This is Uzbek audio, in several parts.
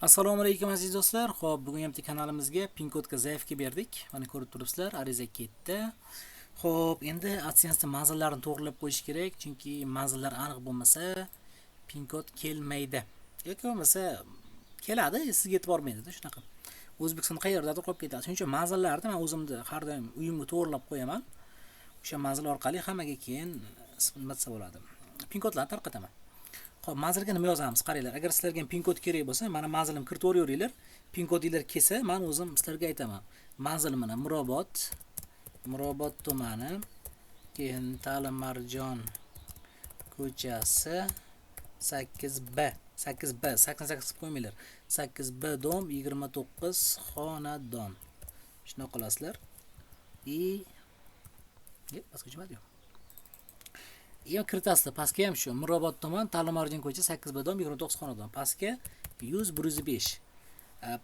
Assalomu alaykum aziz do'stlar. Xo'p, bugun ham kanalimizga pin kodga zaifga berdik. Mana ko'rib turibsizlar, ariza ketdi. Xo'p, endi AdSense manzillarini to'g'rilab qo'yish kerak, chunki manzillar aniq bo'lmasa, pin kod kelmaydi. Yoki bo'lmasa keladi, sizga yetib bormaydi shunaqa. O'zbekiston qayerdadir qolib ketadi. Shuning uchun manzillarni men o'zimda har doim uyimga to'g'rilab qo'yaman. O'sha manzil orqali hammaga keyin nima desa bo'ladi. Pin kodlarni tarqataman. Xo'p, manzilga nima yozamiz? Qaranglar, agar sizlarga pin kod kerak bo'lsa, mana manzilim kiritib o'raveringlar. Pin kodinglar kelsa, men o'zim sizlarga aytaman. Manzil mana Mirobod tumani, keyin Talimarjon ko'chasi 8B 88 qo'ymanglar. 8B dom 29 xonadon. Shuni qilasizlar. Boshqa jumla yo'q. Kiritasizlar. Pastga ham shu Mirobod tuman Talimarjon ko'cha 8B dom 29 xonadon. Pastga 100-105.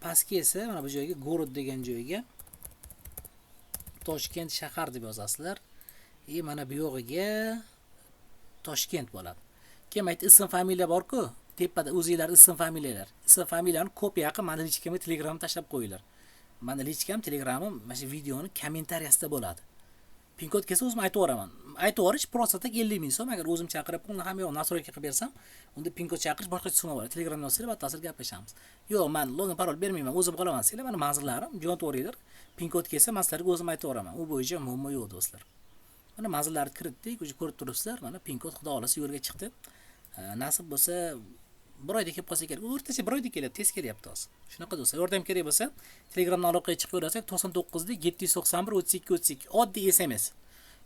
Pastga esa mana bu joyga город degan joyga Toshkent shahar deb yozasizlar. Mana bu yog'iga Toshkent bo'ladi. Keyin ayt ism familiya bor-ku, tepada o'zingizlar ism familiyalar. Ism familiyani kopiya qilib mana lichkamga Telegramga tashlab qo'yinglar. Mana lichkam Telegramim mana shu videoni kommentariyasida bo'ladi. Pin kod kelsa o'zim aytib o'raman. Aytib o'rish prosta 50 ming so'm. Agar o'zim chaqirib pulni ham yo'q, nastroyka qilib bersam, unda pin kod chaqirish boshqa summa bo'ladi. Telegramdan yozsanglar, batafsil gaplashamiz. Yo'q, men login parol bermayman, o'zim qolaman sizlar. Mana manzillarim jo'natib o'ringlar. Pin kod kelsa, men sizlarga o'zim aytib o'raman. U bo'yicha muammo yo'q do'stlar. Mana manzillarni kiritdik, o'zi ko'rib turibsizlar. Mana pin kod xudo xolasa yo'lga chiqdi. Nasib bo'lsa, bir oyda kelib qolsa kerak. O'rtacha bir oyda keladi, tez kelyapti hozir. Shunaqa do'stlar, yordam kerak bo'lsa, Telegramdan aloqaga chiqib ko'rsak 99 791 32 32 oddiy SMS.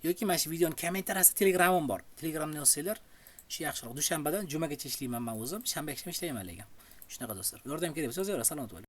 Yoki mana shu videoning kommentariyasida Telegramim bor. Telegramdan yozsanglar, shu yaxshiroq. Dushanbadan jumagacha ishlayman men o'zim, shanba ishlayman lekin. Shunaqa do'stlar. Yordam kerak bo'lsa, yozinglar. Salomat bo'ling.